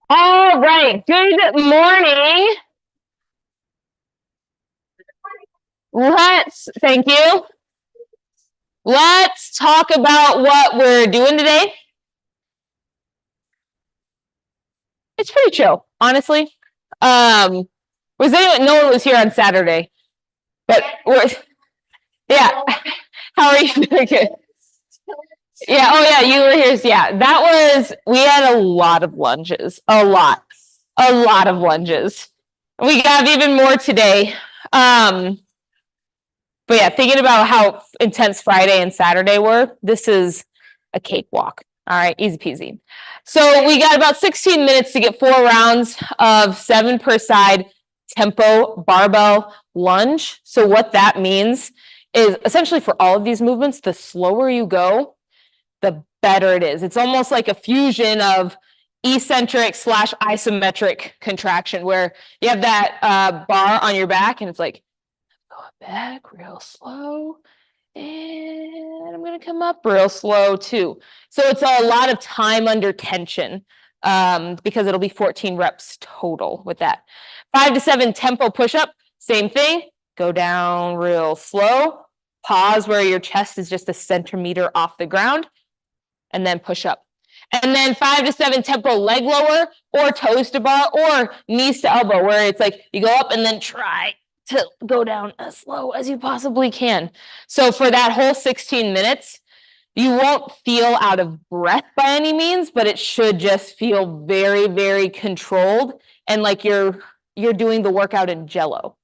All right, good morning. Thank you. Let's talk about what we're doing today. It's pretty chill, honestly. No one was here on Saturday, but yeah. How are you doing? Yeah, oh yeah, you were here. Yeah, we had a lot of lunges, a lot of lunges. We got even more today. But yeah, thinking about how intense Friday and Saturday were, this is a cakewalk. All right, easy peasy. So we got about 16 minutes to get 4 rounds of 7 per side tempo barbell lunge. So what that means is essentially for all of these movements, the slower you go, the better it is. It's almost like a fusion of eccentric / isometric contraction where you have that bar on your back and it's like, go back real slow. And I'm going to come up real slow too. So it's a lot of time under tension because it'll be 14 reps total with that. 5 to 7 tempo push-up, same thing. Go down real slow. Pause where your chest is just a centimeter off the ground. And then push up. And then 5 to 7 tempo leg lower or toes to bar or knees to elbow, where it's like you go up and then try to go down as slow as you possibly can. So for that whole 16 minutes, you won't feel out of breath by any means, but it should just feel very, very controlled and like you're doing the workout in Jello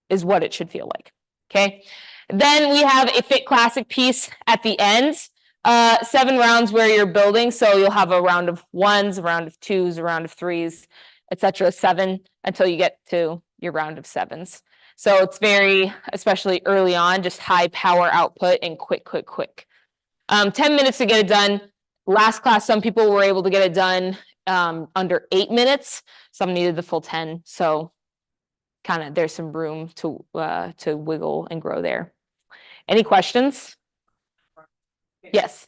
is what it should feel like. Okay. Then we have a Fit Classic piece at the end. 7 rounds where you're building, so you'll have a round of 1s, a round of 2s, a round of 3s, etc. 7 until you get to your round of 7s. So it's very, especially early on, just high power output and quick. 10 minutes to get it done. Last class, some people were able to get it done under 8 minutes. Some needed the full 10. So kind of there's some room to wiggle and grow there. Any questions? Yes.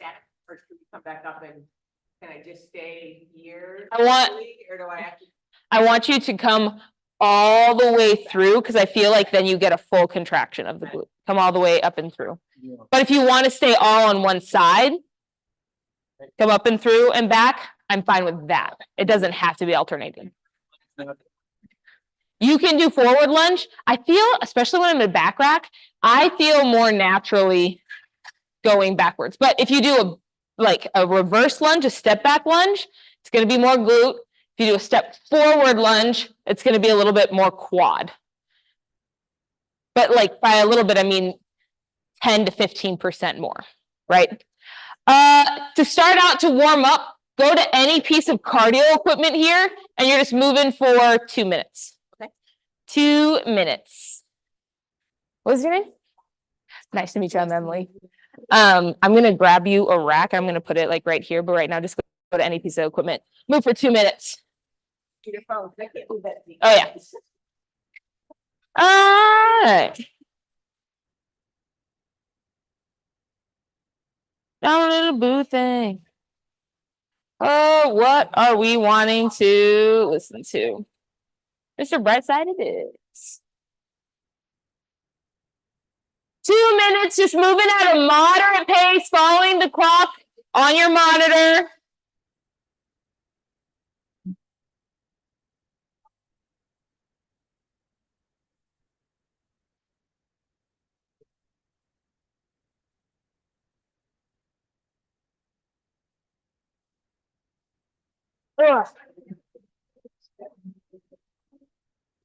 Or should we come back up and can I just stay here? Or do I have to? I want you to come all the way through because I feel like then you get a full contraction of the glute. Come all the way up and through. Yeah. But if you want to stay all on one side, come up and through and back, I'm fine with that. It doesn't have to be alternating. You can do forward lunge. I feel, especially when I'm in back rack, I feel more naturally going backwards. But if you do a reverse lunge, a step back lunge, it's going to be more glute. If you do a step forward lunge, it's going to be a little bit more quad. But like by a little bit, I mean 10 to 15% more, right? To start out, to warm up, go to any piece of cardio equipment here, and you're just moving for 2 minutes. Okay. 2 minutes. What was your name? Nice to meet you, I'm Emily. I'm going to grab you a rack. I'm going to put it like right here, but right now just go to any piece of equipment. Move for 2 minutes. Your phone. I can't move that. Oh, yeah. All right. Down little boo thing. Oh, what are we wanting to listen to? Mr. Brightside it is. 2 minutes, just moving at a moderate pace, following the clock on your monitor. Ugh.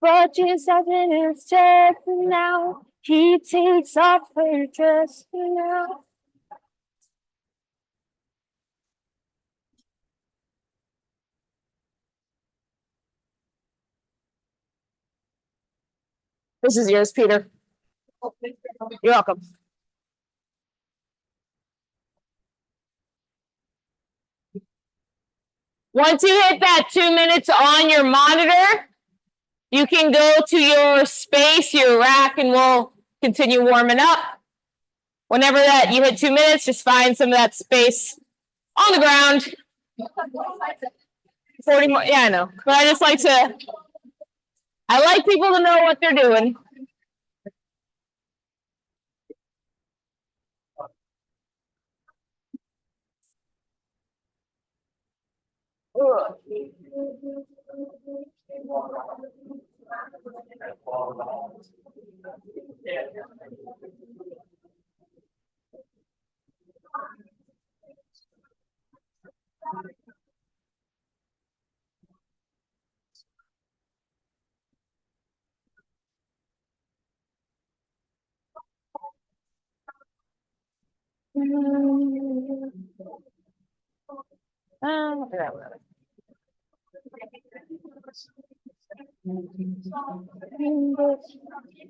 But just having his chest now, he takes off her dress now. This is yours, Peter. You're welcome. Once you hit that 2 minutes on your monitor, you can go to your space, your rack, and we'll continue warming up. Whenever that you hit 2 minutes, just find some of that space on the ground. 40 more, yeah, I know. But I just like to, I like people to know what they're doing.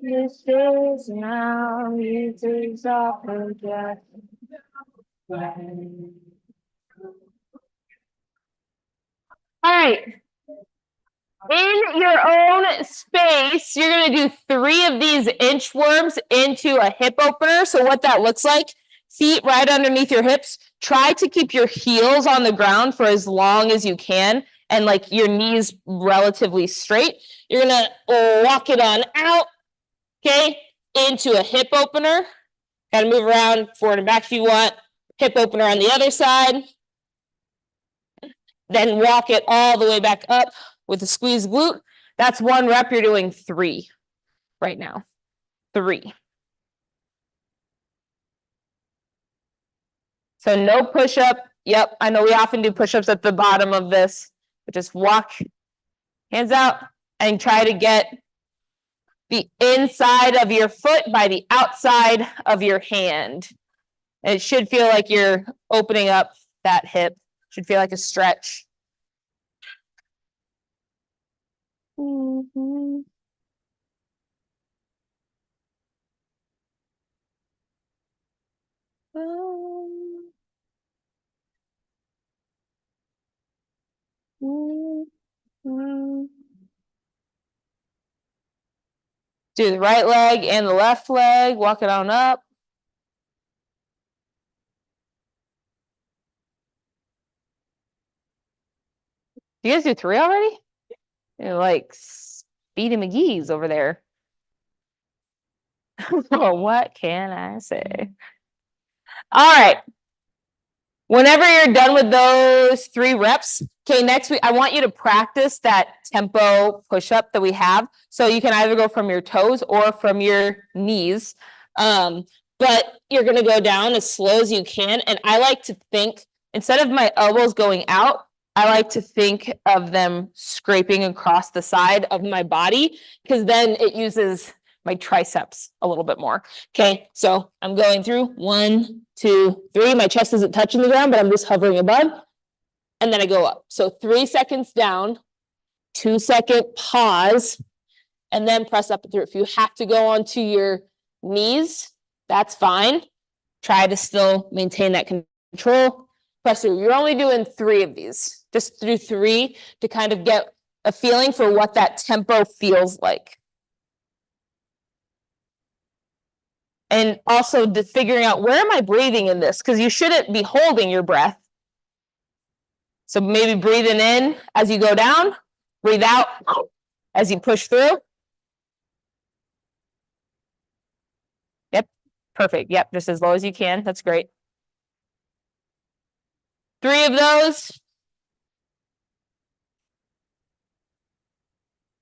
This is now, it is all forget. All right. In your own space, you're going to do 3 of these inchworms into a hip opener. So what that looks like, feet right underneath your hips. Try to keep your heels on the ground for as long as you can and like your knees relatively straight. You're going to walk it on out, okay, into a hip opener. Got to move around forward and back if you want. Hip opener on the other side. Then walk it all the way back up with a squeezed glute. That's 1 rep. You're doing 3 right now. 3. So no push-up. Yep, I know we often do push-ups at the bottom of this, but just walk, hands out, and try to get the inside of your foot by the outside of your hand. And it should feel like you're opening up that hip. Should feel like a stretch. Mm-hmm. Do the right leg and the left leg, walk it on up. You guys do 3 already? You're like Speedy McGee's over there. Oh, what can I say? All right. Whenever you're done with those 3 reps, okay, next week, I want you to practice that tempo push-up that we have. So you can either go from your toes or from your knees. But you're going to go down as slow as you can. And I like to think, instead of my elbows going out, I like to think of them scraping across the side of my body, because then it uses my triceps a little bit more. Okay, so I'm going through 1, 2, 3. My chest isn't touching the ground, but I'm just hovering above. And then I go up. So 3 seconds down, 2-second pause, and then press up and through. If you have to go onto your knees, that's fine. Try to still maintain that control. Press through. You're only doing 3 of these. Just do 3 to kind of get a feeling for what that tempo feels like. And also figuring out, where am I breathing in this? Because you shouldn't be holding your breath. So maybe breathing in as you go down, breathe out as you push through. Yep, perfect. Yep, just as low as you can. That's great. 3 of those.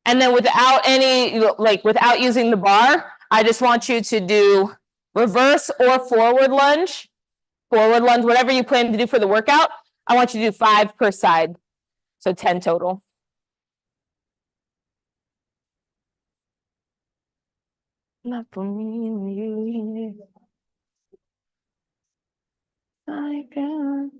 And then without any, without using the bar, I just want you to do reverse or forward lunge, whatever you plan to do for the workout. I want you to do 5 per side. So 10 total. Not for me, you. I can.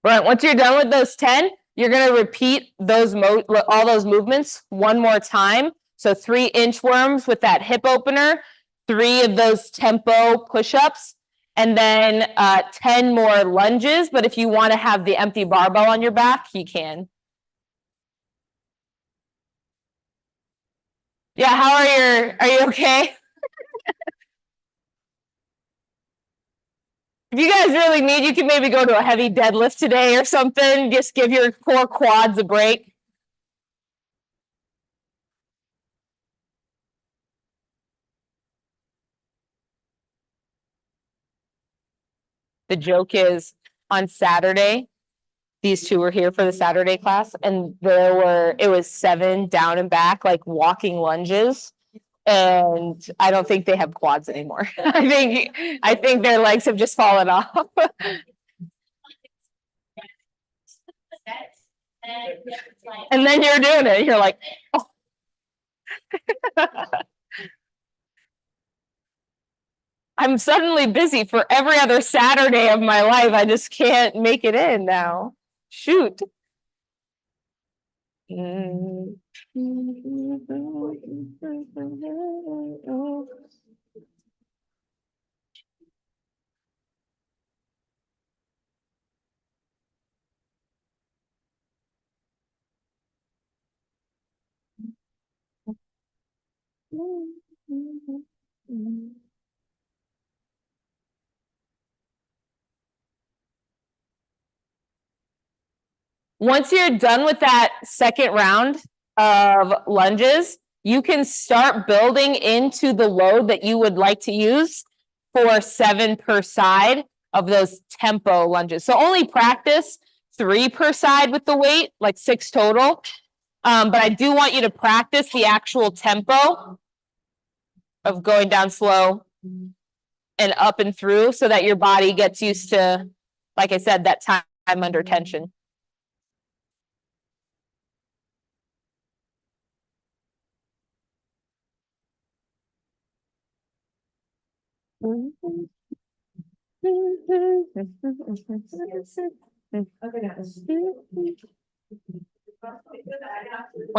Right, once you're done with those 10, you're going to repeat those all those movements 1 more time. So 3 inchworms with that hip opener, 3 of those tempo push-ups, and then 10 more lunges. But if you want to have the empty barbell on your back, you can. Yeah, are you okay? If you guys really need, you can maybe go to a heavy deadlift today or something. Just give your core quads a break. The joke is on Saturday, these two were here for the Saturday class and it was 7 down and back, like walking lunges. And I don't think they have quads anymore. I think their legs have just fallen off. And then you're doing it. You're like, oh. I'm suddenly busy for every other Saturday of my life. I just can't make it in now. Shoot. Once you're done with that second round of lunges, you can start building into the load that you would like to use for 7 per side of those tempo lunges. So only practice 3 per side with the weight, like 6 total. But I do want you to practice the actual tempo of going down slow and up and through so that your body gets used to, like I said, that time under tension. One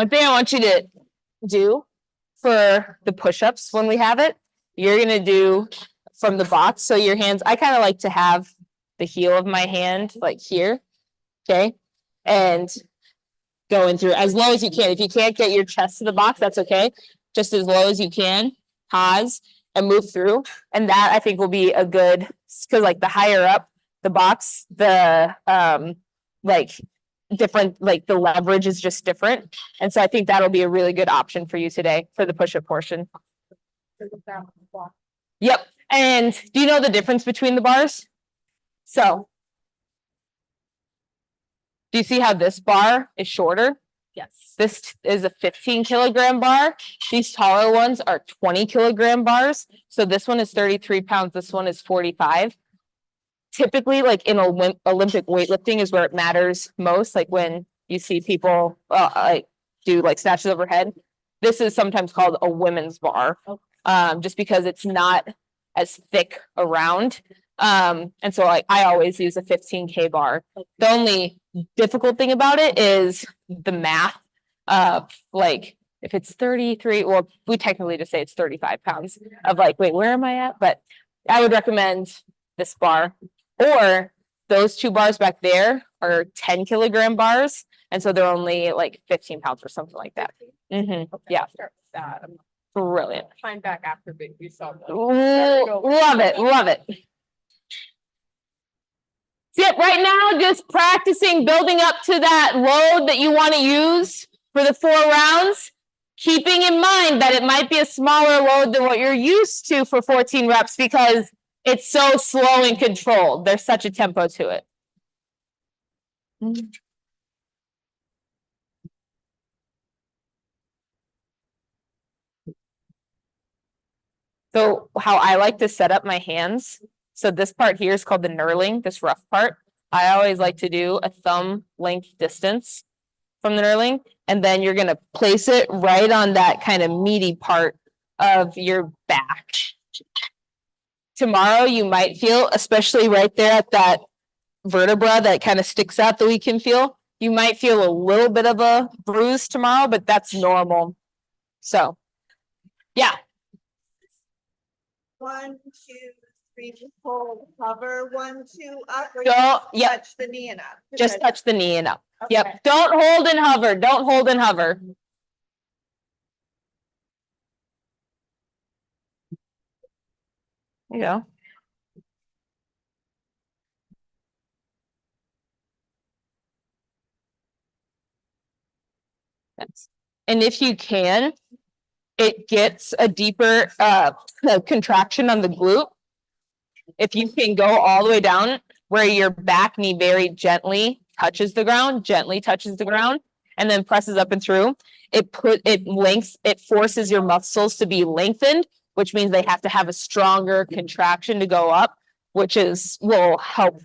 thing I want you to do for the push-ups when we have it, you're gonna do from the box. So your hands, I kind of like to have the heel of my hand like here, okay? And going through as low as you can. If you can't get your chest to the box, that's okay. Just as low as you can, pause and move through. And that I think will be a good, because like the higher up the box, the like different, like the leverage is just different. And so I think that'll be a really good option for you today for the push-up portion. Yep. And do you know the difference between the bars? So do you see how this bar is shorter? Yes. This is a 15 kilogram bar. These taller ones are 20 kilogram bars. So this one is 33 pounds. This one is 45. Typically, like in Olympic weightlifting is where it matters most. Like when you see people like do like snatches overhead. This is sometimes called a women's bar, just because it's not as thick around. And so like I always use a 15K bar. The only difficult thing about it is the math of like if it's 33, well, we technically just say it's 35 pounds of like, wait, where am I at? But I would recommend this bar, or those 2 bars back there are 10 kilogram bars. And so they're only like 15 pounds or something like that. Yeah. Brilliant. Climb back after you saw that. Love it. Love it. Yep, right now, just practicing building up to that load that you want to use for the 4 rounds, keeping in mind that it might be a smaller load than what you're used to for 14 reps because it's so slow and controlled. There's such a tempo to it. So how I like to set up my hands. So this part here is called the knurling, this rough part. I always like to do a thumb length distance from the knurling. And then you're going to place it right on that kind of meaty part of your back. Tomorrow you might feel, especially right there at that vertebra that kind of sticks out that we can feel, you might feel a little bit of a bruise tomorrow, but that's normal. So, yeah. 1, 2, 3, hold, hover, 1, 2, up. Or Don't, you touch the knee and up. Just touch the knee and up. Okay. Yep. Don't hold and hover. Don't hold and hover. There you go. Yes. And if you can, it gets a deeper contraction on the glute. If you can go all the way down where your back knee very gently touches the ground, and then presses up and through, it forces your muscles to be lengthened, which means they have to have a stronger contraction to go up, which will help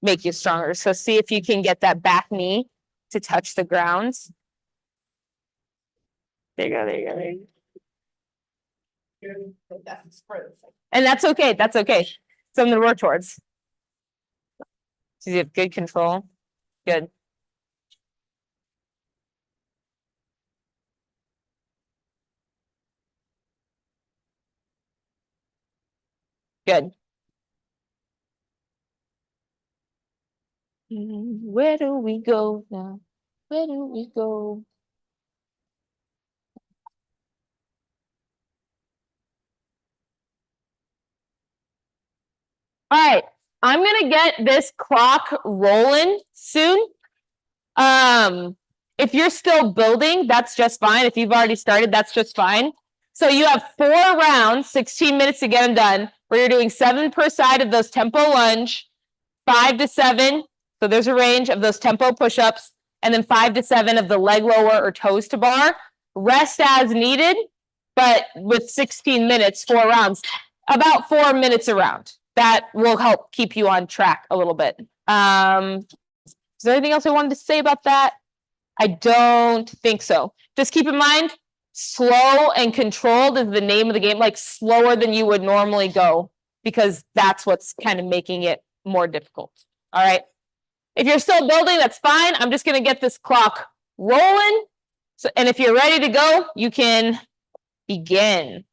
make you stronger. So see if you can get that back knee to touch the ground. There you go, there you go, there you go. And that's okay, that's okay. Something to work towards. So you have good control. Good. Good. Where do we go now? Where do we go? All right, I'm gonna get this clock rolling soon. If you're still building, that's just fine. If you've already started, that's just fine. So you have 4 rounds, 16 minutes to get them done, where you're doing 7 per side of those tempo lunge, 5 to 7. So there's a range of those tempo push-ups, and then 5 to 7 of the leg lower or toes to bar. Rest as needed, but with 16 minutes, 4 rounds, about 4 minutes a round. That will help keep you on track a little bit. Is there anything else I wanted to say about that? I don't think so. Just keep in mind, slow and controlled is the name of the game, like slower than you would normally go, because that's what's kind of making it more difficult. All right. If you're still building, that's fine. I'm just going to get this clock rolling. So, and if you're ready to go, you can begin.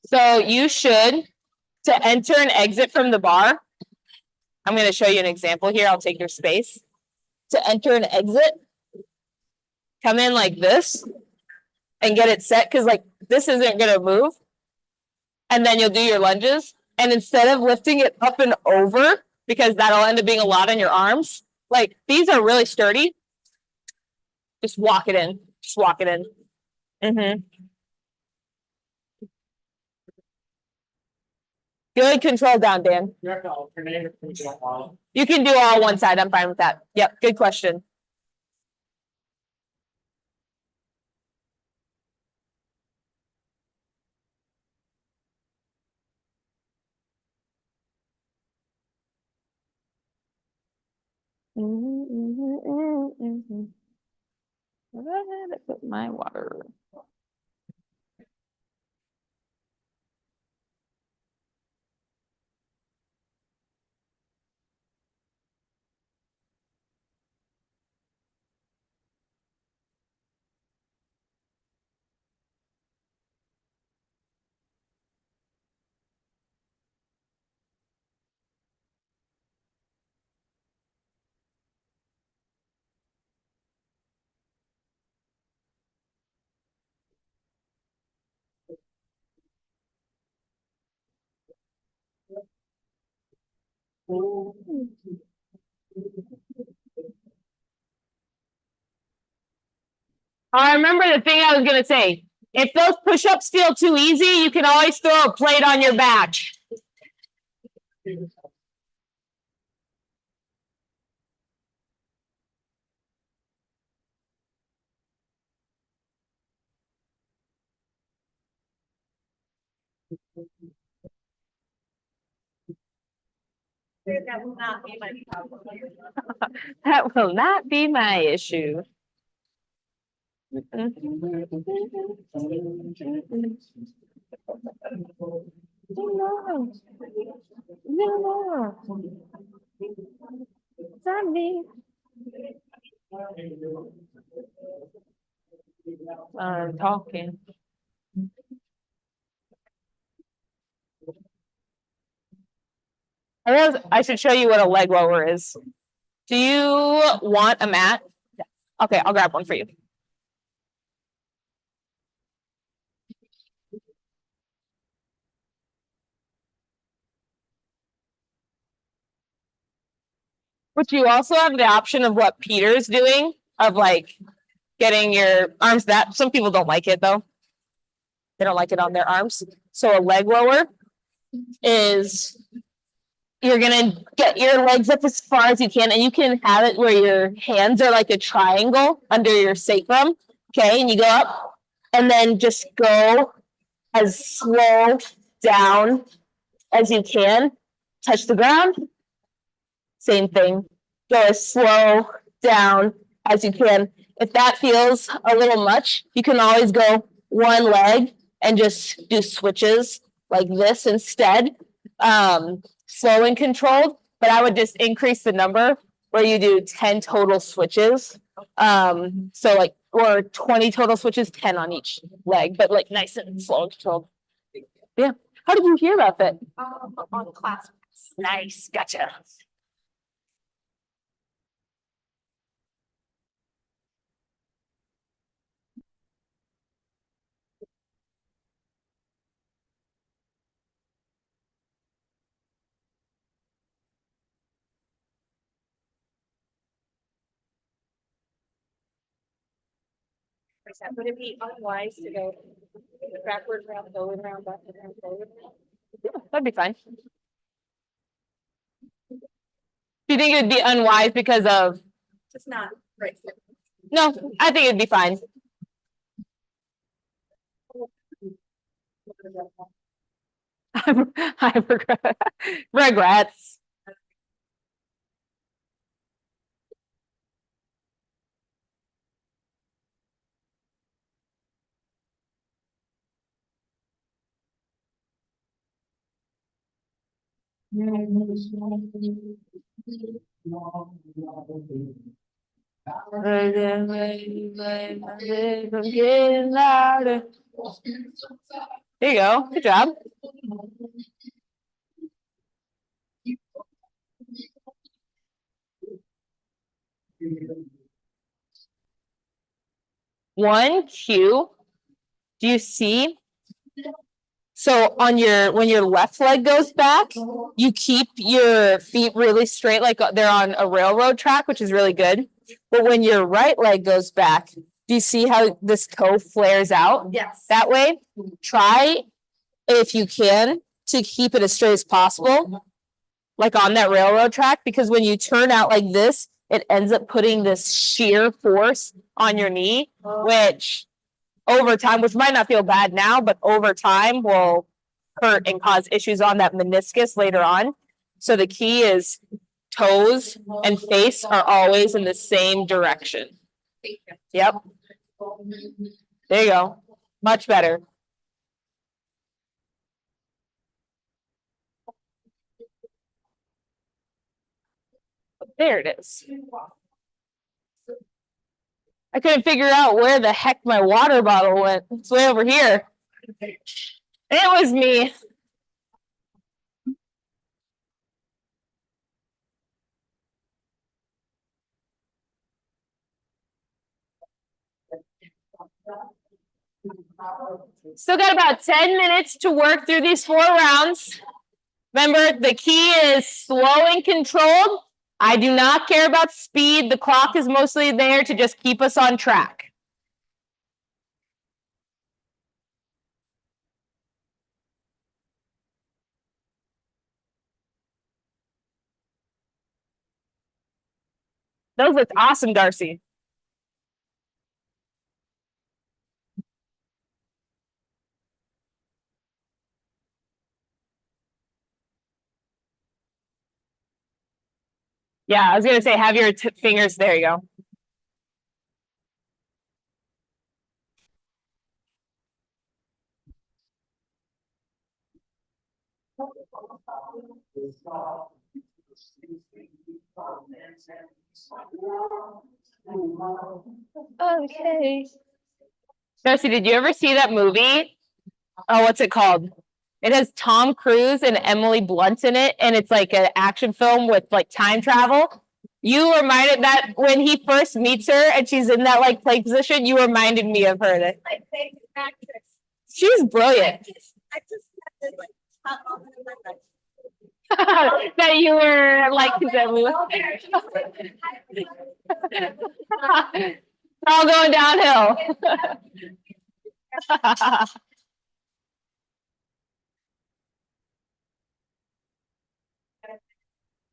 So you should, to enter and exit from the bar, I'm going to show you an example here. I'll take your space. To enter and exit, come in like this and get it set, because like this isn't going to move. And then you'll do your lunges. And instead of lifting it up and over, because that'll end up being a lot on your arms, like these are really sturdy. Just walk it in. Just walk it in. Good control down, Dan. You can do all one side. I'm fine with that. Yep, good question. Where did I put my water? I remember the thing I was gonna say. If those push-ups feel too easy, you can always throw a plate on your back. That will not be my problem. That will not be my issue. No. It's not me. I'm talking. I should show you what a leg lower is. Do you want a mat? Okay, I'll grab one for you. But you also have the option of what Peter's doing, of like getting your arms that some people don't like it though. They don't like it on their arms. So a leg rower is you're gonna get your legs up as far as you can, and you can have it where your hands are like a triangle under your sacrum. Okay, and you go up and then just go as slow down as you can. Touch the ground. Same thing. Go as slow down as you can. If that feels a little much, you can always go one leg and just do switches like this instead. Slow and controlled, but I would just increase the number where you do 10 total switches. So like, or 20 total switches, 10 on each leg, but like nice and slow and controlled. Yeah. How did you hear about that? On class. Nice. Gotcha. Would it be unwise to go backwards around, forward around, backwards around, forward around? Yeah, that'd be fine. Do you think it would be unwise because of? Just not right. No, I think it'd be fine. I regret regrets. There you go. Good job. One cue. Do you see? So on your when your left leg goes back, you keep your feet really straight, like they're on a railroad track, which is really good. But when your right leg goes back, do you see how this toe flares out? Yes. That way, try if you can to keep it as straight as possible, like on that railroad track, because when you turn out like this, it ends up putting this shear force on your knee, which over time, which might not feel bad now, but over time will hurt and cause issues on that meniscus later on. So the key is toes and face are always in the same direction. Yep. There you go. Much better. There it is. I couldn't figure out where the heck my water bottle went. It's way over here. It was me. Still got about 10 minutes to work through these 4 rounds. Remember, the key is slow and controlled. I do not care about speed. The clock is mostly there to just keep us on track. Those looked awesome, Darcy. Yeah, I was gonna say, have your fingers, there you go. Okay. Darcy, did you ever see that movie? Oh, what's it called? It has Tom Cruise and Emily Blunt in it, and it's like an action film with like time travel. You reminded that when he first meets her and she's in that like play position, you reminded me of her. She's brilliant. I just had to like top off in my life. that you were like that we It's all going downhill.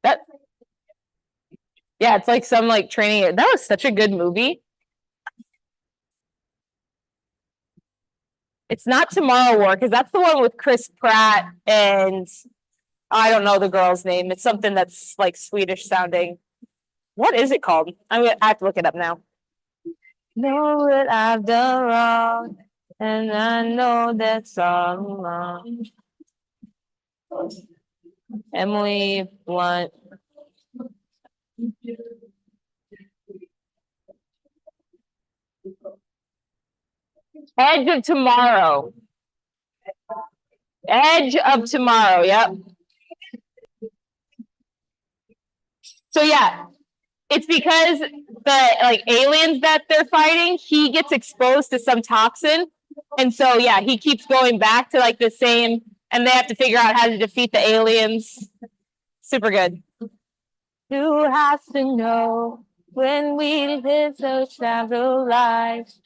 That yeah, it's like some like training. That was such a good movie. It's not Tomorrow War because that's the one with Chris Pratt and I don't know the girl's name. It's something that's like Swedish sounding. What is it called? I have to look it up now. Know that I've done wrong, and I know that's all wrong. Emily Blunt. Edge of Tomorrow. Edge of Tomorrow. Yep. So yeah, it's because the like aliens that they're fighting, he gets exposed to some toxin, and so yeah, he keeps going back to like the same, and they have to figure out how to defeat the aliens. Super good. Who has to know when we live such several lives?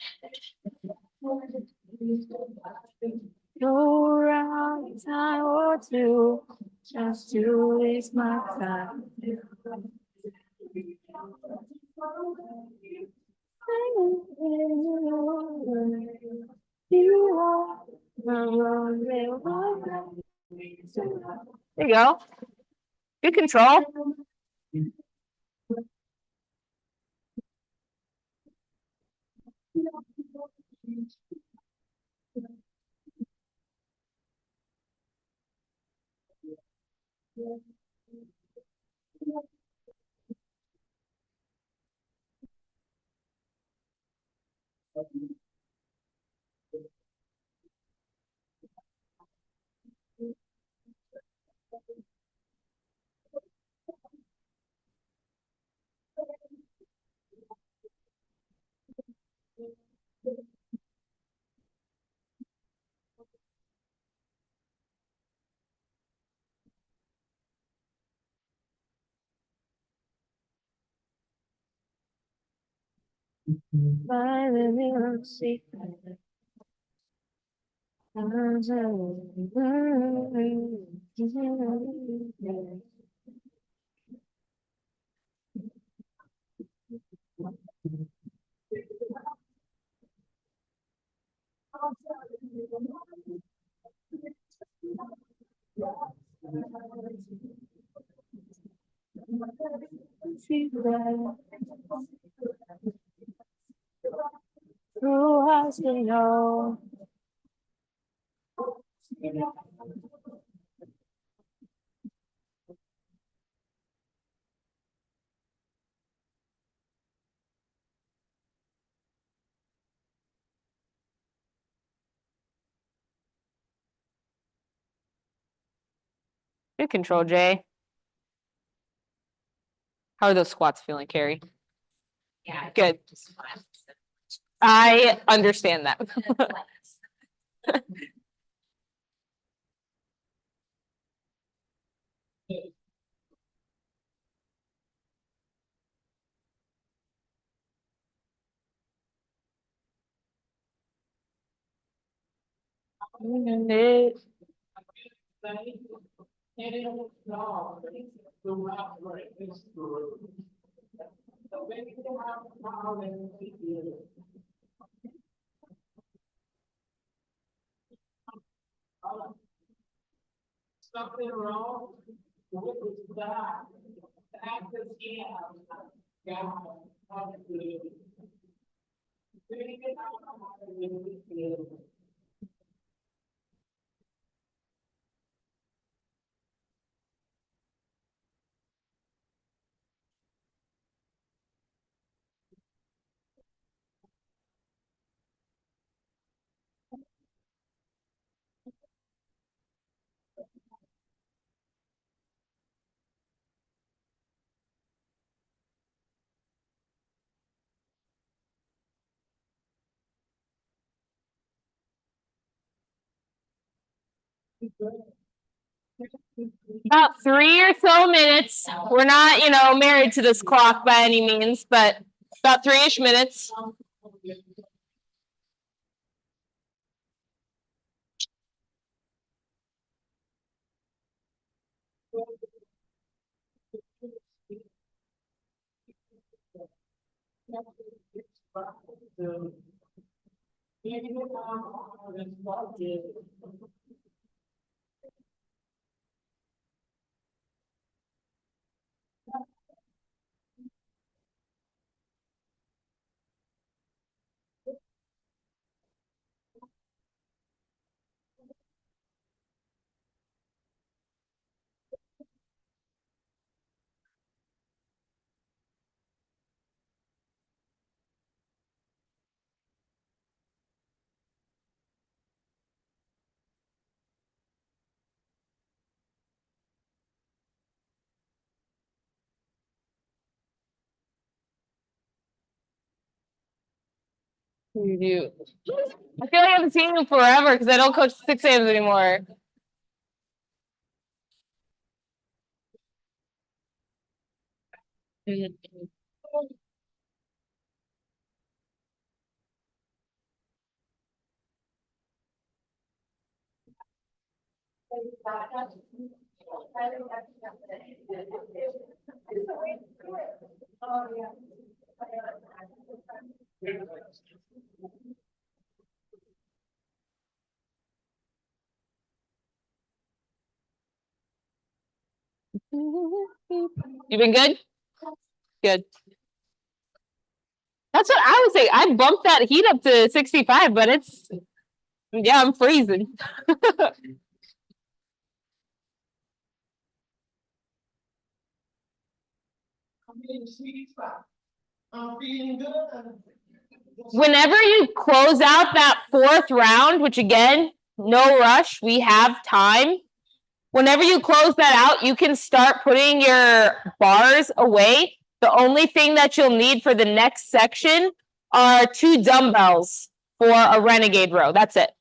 Go around time or two just to waste my time. There you go. Good control. Who has to know? Good control, Jay. How are those squats feeling, Carrie? Yeah. Good. I understand that. Something wrong? What was that? That's the scam. Yeah. About 3 or so minutes. We're not, married to this clock by any means, but about 3-ish minutes. You do. I feel like I haven't seen you forever because I don't coach 6 a.m. anymore. You been good? Good. That's what I was saying. I bumped that heat up to 65, but I'm freezing. Whenever you close out that 4th round, which again, no rush, we have time. Whenever you close that out, you can start putting your bars away. The only thing that you'll need for the next section are 2 dumbbells for a renegade row. That's it.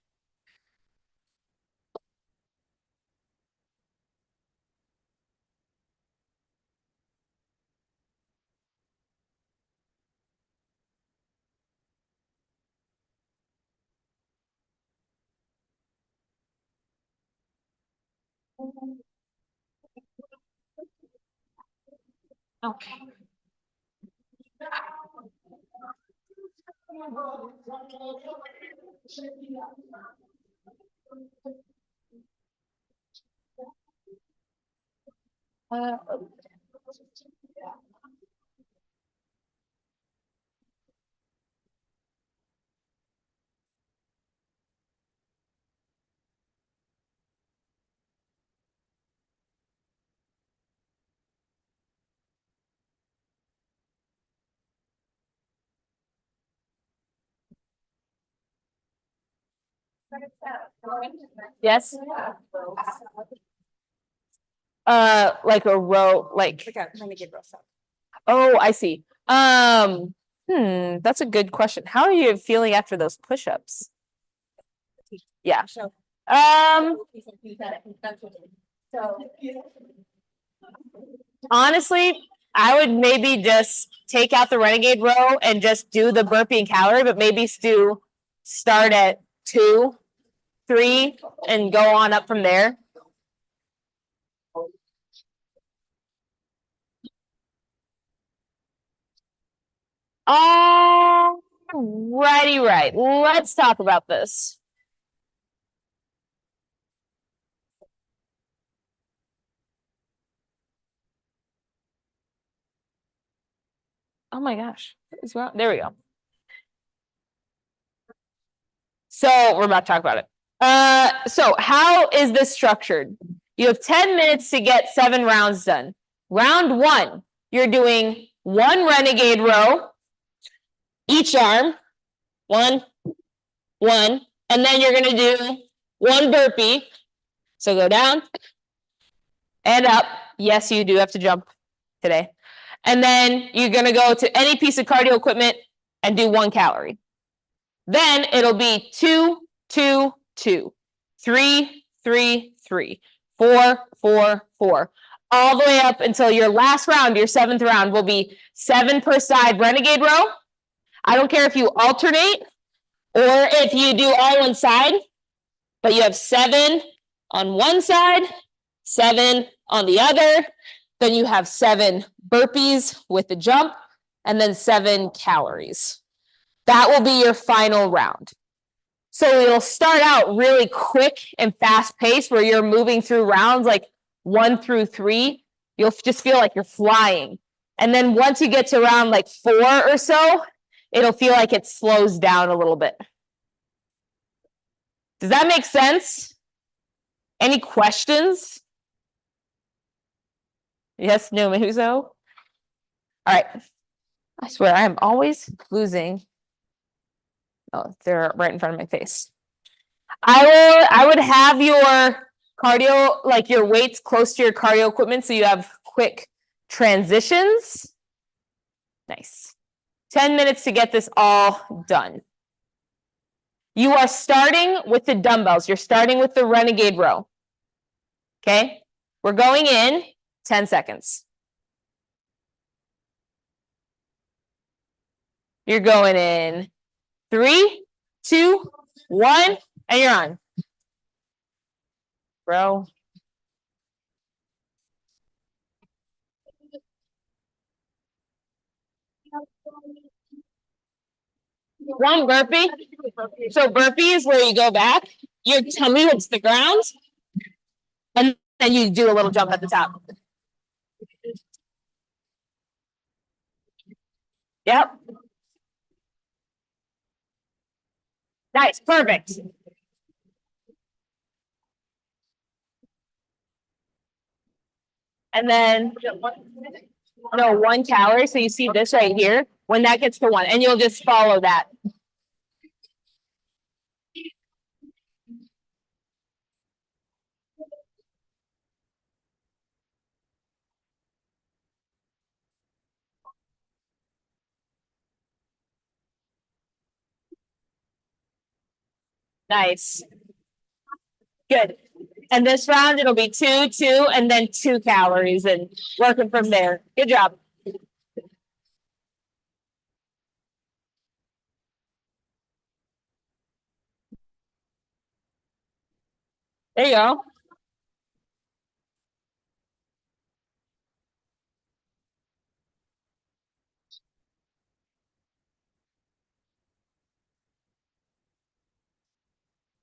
Okay. Yes. Like a row, like. Oh, I see. That's a good question. How are you feeling after those push-ups? Yeah. Honestly, I would maybe just take out the renegade row and just do the burpee and calorie, but maybe start at 2, 3, and go on up from there. Righty, right. Let's talk about this. Oh my gosh. What is wrong? There we go. So we're about to talk about it. So how is this structured? You have 10 minutes to get 7 rounds done. Round 1, you're doing 1 renegade row, each arm, 1, 1, and then you're gonna do 1 burpee. So go down and up. Yes, you do have to jump today. And then you're gonna go to any piece of cardio equipment and do 1 calorie. Then it'll be 2, 2, 2, 3, 3, 3, 4, 4, 4. All the way up until your last round, your 7th round will be 7 per side renegade row. I don't care if you alternate or if you do all one side, but you have 7 on one side, 7 on the other. Then you have 7 burpees with the jump, and then 7 calories. That will be your final round. So it'll start out really quick and fast paced where you're moving through rounds like 1 through 3. You'll just feel like you're flying. And then once you get to round like 4 or so, it'll feel like it slows down a little bit. Does that make sense? Any questions? Yes, no, Mehuso? All right. I swear I am always losing. Oh, they're right in front of my face. I would have your cardio, like your weights close to your cardio equipment so you have quick transitions. Nice. 10 minutes to get this all done. You are starting with the dumbbells. You're starting with the renegade row. Okay? We're going in 10 seconds. You're going in 3, 2, 1, and you're on. Row. One burpee. So burpee is where you go back, your tummy hits the ground, and then you do a little jump at the top. Yep. Nice, perfect. And then, no, 1 calorie. So you see this right here, when that gets to 1, and you'll just follow that. Nice. Good. And this round, it'll be 2, 2, and then 2 calories and working from there. Good job. There you go.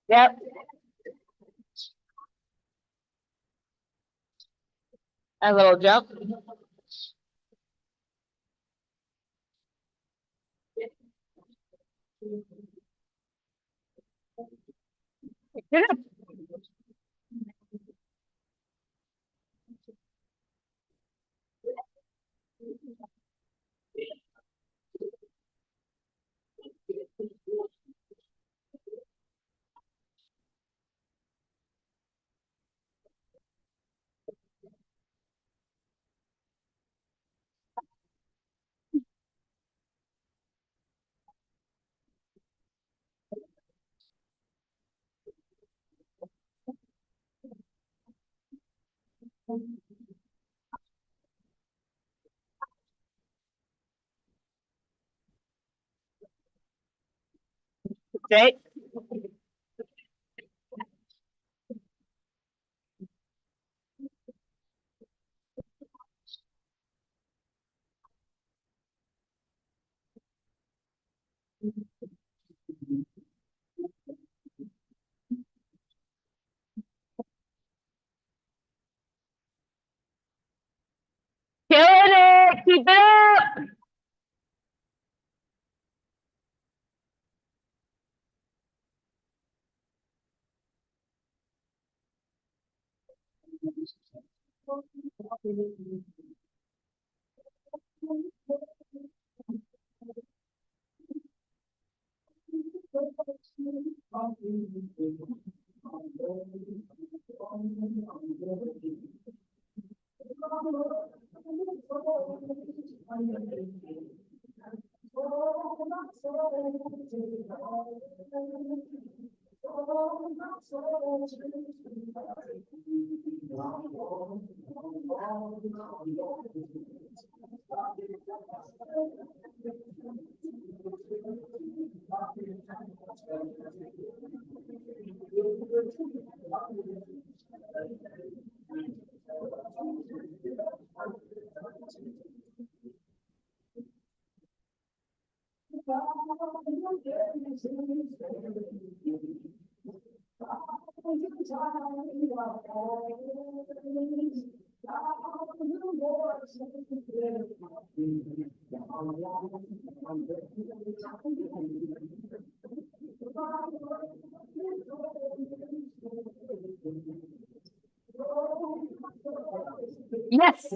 Yep. A little jump. Good. Great. Killing it. Keep it up. Yes.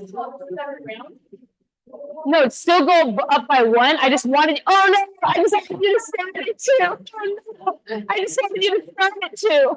No, it's still up by one. I just wanted, oh no, I just wanted you to start it too. Oh, no. I just wanted you to start it too.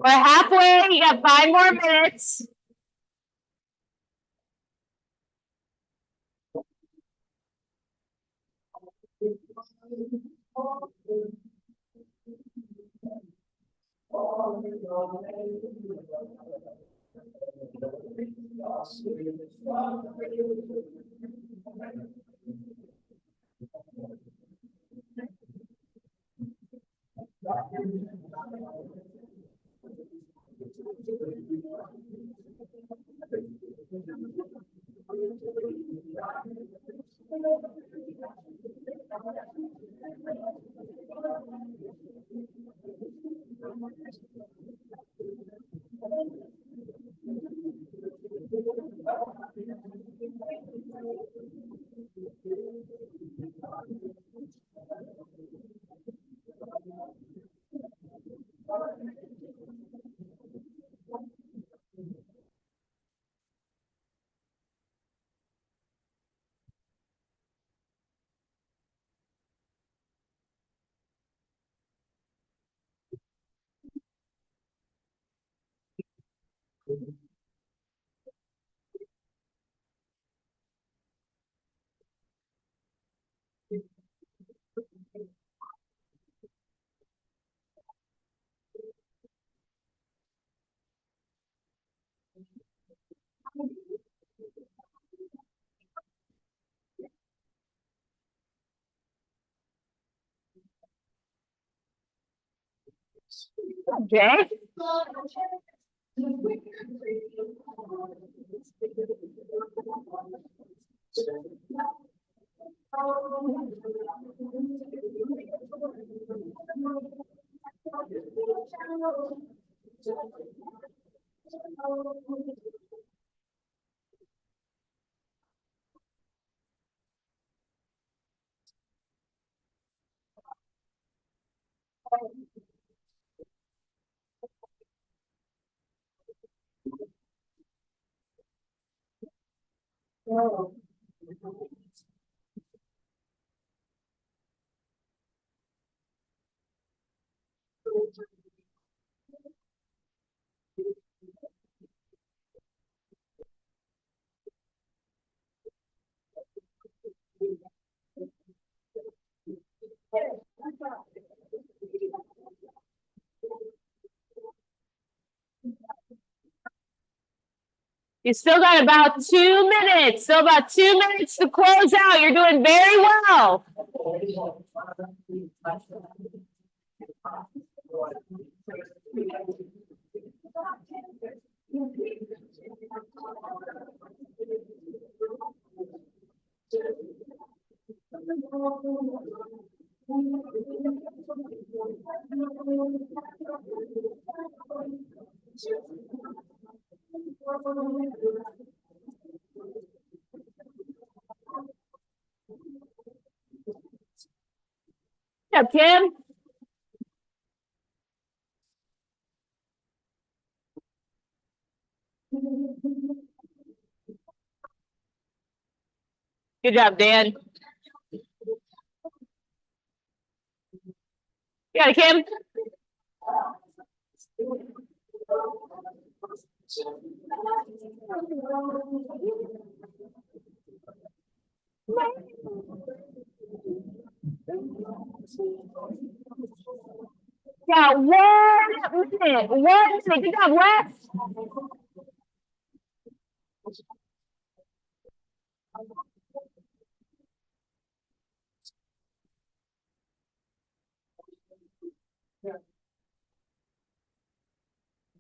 We're halfway. You got 5 more minutes. Okay. You still got about 2 minutes. Still about 2 minutes to close out. You're doing very well. Yeah, Kim. Good job, Dan. You got it, Kim. Yeah, 1 minute. 1 minute. Good job, Wes.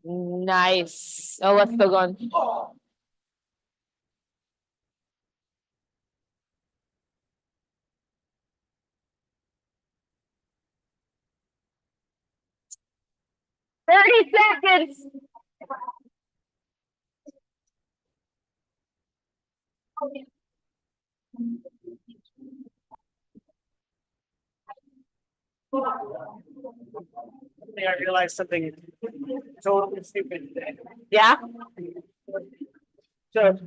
Nice. Oh, let's still going. Thirty seconds. I realized something totally stupid today. Yeah. So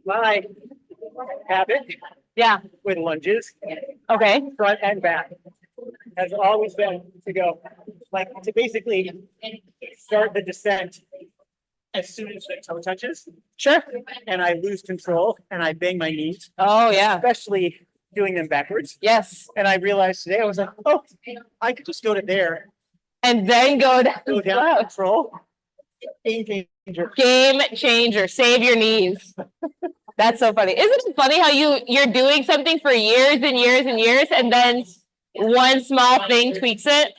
my habit Yeah. with lunges, Okay. front and back, has always been to go, like, to basically start the descent as soon as the toe touches, Sure. and I lose control and I bang my knees, Oh, yeah. especially doing them backwards. Yes. And I realized today, I was like, oh, I could just go to there, And then go down. go down slow. control. Game changer. Game changer. Save your knees. That's so funny. Isn't it funny how you're doing something for years and years and years, and then one small thing tweaks it?